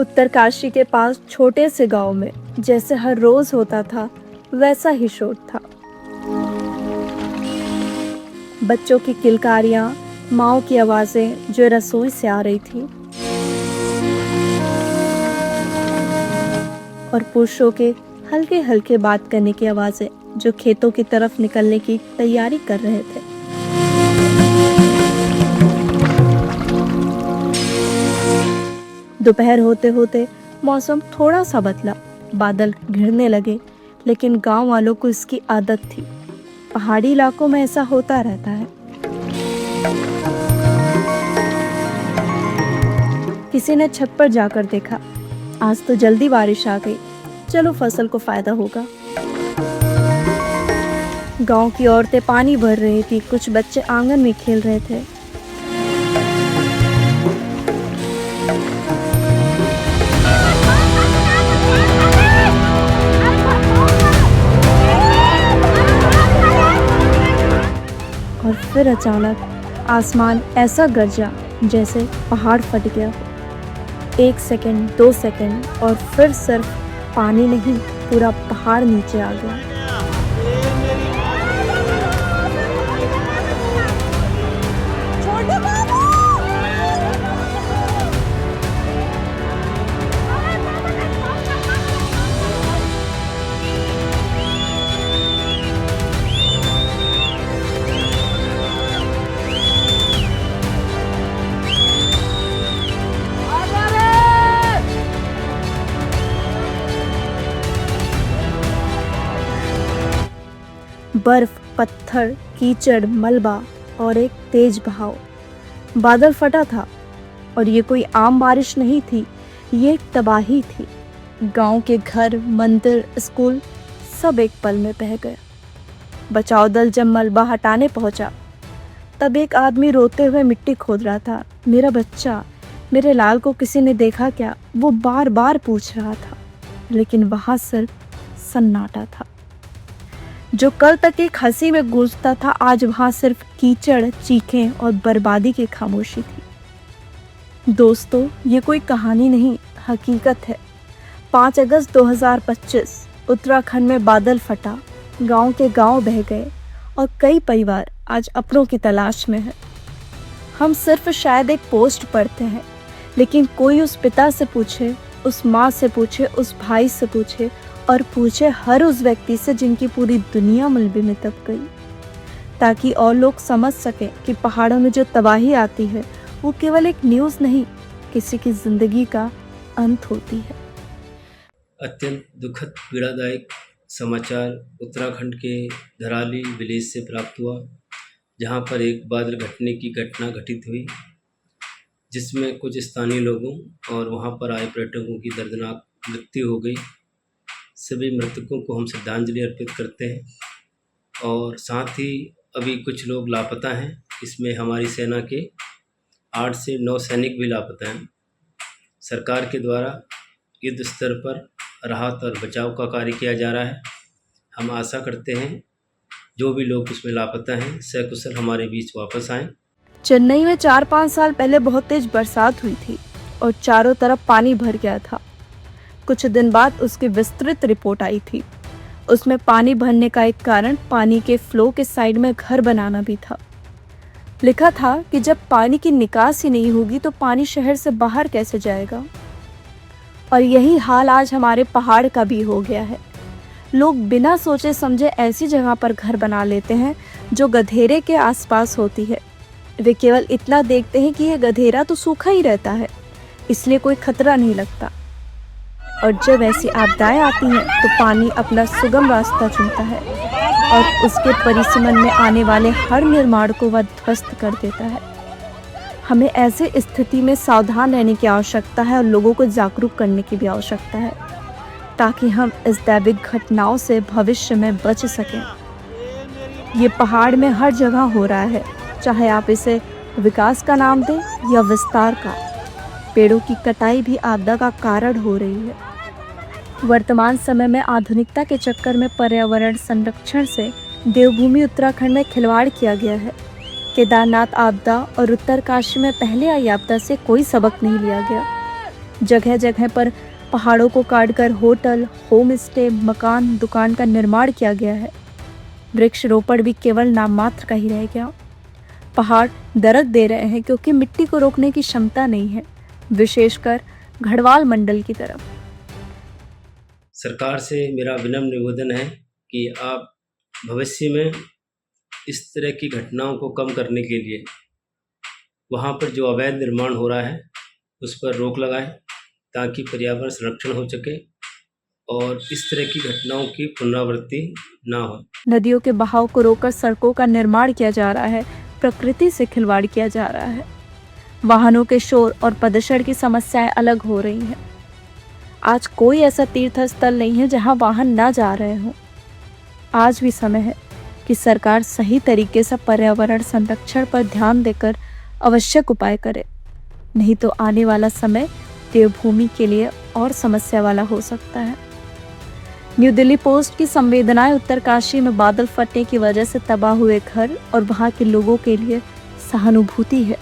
उत्तरकाशी के पास छोटे से गांव में जैसे हर रोज होता था वैसा ही शोर था। बच्चों की किलकारियां, माँओं की आवाजें जो रसोई से आ रही थी और पुरुषों के हल्के हल्के बात करने की आवाजें जो खेतों की तरफ निकलने की तैयारी कर रहे थे। दोपहर होते होते मौसम थोड़ा सा बदला, बादल घिरने लगे, लेकिन गांव वालों को इसकी आदत थी। पहाड़ी इलाकों में ऐसा होता रहता है। किसी ने छत पर जाकर देखा, आज तो जल्दी बारिश आ गई, चलो फसल को फायदा होगा। गांव की औरतें पानी भर रही थी, कुछ बच्चे आंगन में खेल रहे थे। और फिर अचानक आसमान ऐसा गरजा जैसे पहाड़ फट गया हो। 1 सेकंड, 2 सेकंड और फिर सिर्फ पानी नहीं, पूरा पहाड़ नीचे आ गया। बर्फ, पत्थर, कीचड़, मलबा और एक तेज बहाव। बादल फटा था और ये कोई आम बारिश नहीं थी, ये एक तबाही थी। गांव के घर, मंदिर, स्कूल सब एक पल में बह गया। बचाव दल जब मलबा हटाने पहुंचा तब एक आदमी रोते हुए मिट्टी खोद रहा था। मेरा बच्चा, मेरे लाल को किसी ने देखा क्या? वो बार बार पूछ रहा था, लेकिन वहां सिर्फ सन्नाटा था। जो कल तक एक हंसी में गूंजता था, आज वहां सिर्फ कीचड़, चीखें और बर्बादी की खामोशी थी। दोस्तों, ये कोई कहानी नहीं, हकीकत है। 5 अगस्त 2025 उत्तराखंड में बादल फटा, गांव के गांव बह गए और कई परिवार आज अपनों की तलाश में है। हम सिर्फ शायद एक पोस्ट पढ़ते हैं, लेकिन कोई उस पिता से पूछे, उस माँ से पूछे, उस भाई से पूछे और पूछे हर उस व्यक्ति से जिनकी पूरी दुनिया मलबे में दब गई, ताकि और लोग समझ सकें कि पहाड़ों में जो तबाही आती है वो केवल एक न्यूज़ नहीं, किसी की जिंदगी का अंत होती है। अत्यंत दुखद पीड़ादायक समाचार उत्तराखंड के धराली विलेज से प्राप्त हुआ, जहां पर एक बादल घटने की घटना घटित हुई, जिसमें कुछ स्थानीय लोगों और वहां पर आए पर्यटकों की दर्दनाक मृत्यु हो गई। सभी मृतकों को हम श्रद्धांजलि अर्पित करते हैं और साथ ही अभी कुछ लोग लापता हैं। इसमें हमारी सेना के 8 से 9 सैनिक भी लापता हैं। सरकार के द्वारा युद्ध स्तर पर राहत और बचाव का कार्य किया जा रहा है। हम आशा करते हैं जो भी लोग इसमें लापता हैं सकुशल हमारे बीच वापस आएं। चेन्नई में 4-5 साल पहले बहुत तेज बरसात हुई थी और चारों तरफ पानी भर गया था। कुछ दिन बाद उसकी विस्तृत रिपोर्ट आई थी। उसमें पानी भरने का एक कारण पानी के फ्लो के साइड में घर बनाना भी था। लिखा था कि जब पानी की निकास ही नहीं होगी तो पानी शहर से बाहर कैसे जाएगा। और यही हाल आज हमारे पहाड़ का भी हो गया है। लोग बिना सोचे समझे ऐसी जगह पर घर बना लेते हैं जो गधेरे के आसपास होती है। वे केवल इतना देखते हैं कि यह गधेरा तो सूखा ही रहता है, इसलिए कोई खतरा नहीं लगता। और जब ऐसी आपदाएं आती हैं तो पानी अपना सुगम रास्ता चुनता है और उसके परिसीमन में आने वाले हर निर्माण को वह ध्वस्त कर देता है। हमें ऐसे स्थिति में सावधान रहने की आवश्यकता है और लोगों को जागरूक करने की भी आवश्यकता है, ताकि हम इस दैविक घटनाओं से भविष्य में बच सकें। ये पहाड़ में हर जगह हो रहा है, चाहे आप इसे विकास का नाम दें या विस्तार का। पेड़ों की कटाई भी आपदा का कारण हो रही है। वर्तमान समय में आधुनिकता के चक्कर में पर्यावरण संरक्षण से देवभूमि उत्तराखंड में खिलवाड़ किया गया है। केदारनाथ आपदा और उत्तरकाशी में पहले आई आपदा से कोई सबक नहीं लिया गया। जगह जगह पर पहाड़ों को काटकर होटल, होम स्टे, मकान, दुकान का निर्माण किया गया है। वृक्षरोपण भी केवल नाम मात्र का ही रह गया। पहाड़ दरक दे रहे हैं क्योंकि मिट्टी को रोकने की क्षमता नहीं है, विशेषकर गढ़वाल मंडल की तरफ। सरकार से मेरा विनम्र निवेदन है कि आप भविष्य में इस तरह की घटनाओं को कम करने के लिए वहाँ पर जो अवैध निर्माण हो रहा है उस पर रोक लगाएं, ताकि पर्यावरण संरक्षण हो सके और इस तरह की घटनाओं की पुनरावृत्ति ना हो। नदियों के बहाव को रोककर सड़कों का निर्माण किया जा रहा है, प्रकृति से खिलवाड़ किया जा रहा है। वाहनों के शोर और प्रदूषण की समस्याएं अलग हो रही हैं। आज कोई ऐसा तीर्थ स्थल नहीं है जहां वाहन ना जा रहे हों। आज भी समय है कि सरकार सही तरीके से पर्यावरण संरक्षण पर ध्यान देकर आवश्यक उपाय करे, नहीं तो आने वाला समय देवभूमि के लिए और समस्या वाला हो सकता है। न्यू दिल्ली पोस्ट की संवेदनाएं उत्तरकाशी में बादल फटने की वजह से तबाह हुए घर और वहां के लोगों के लिए सहानुभूति है।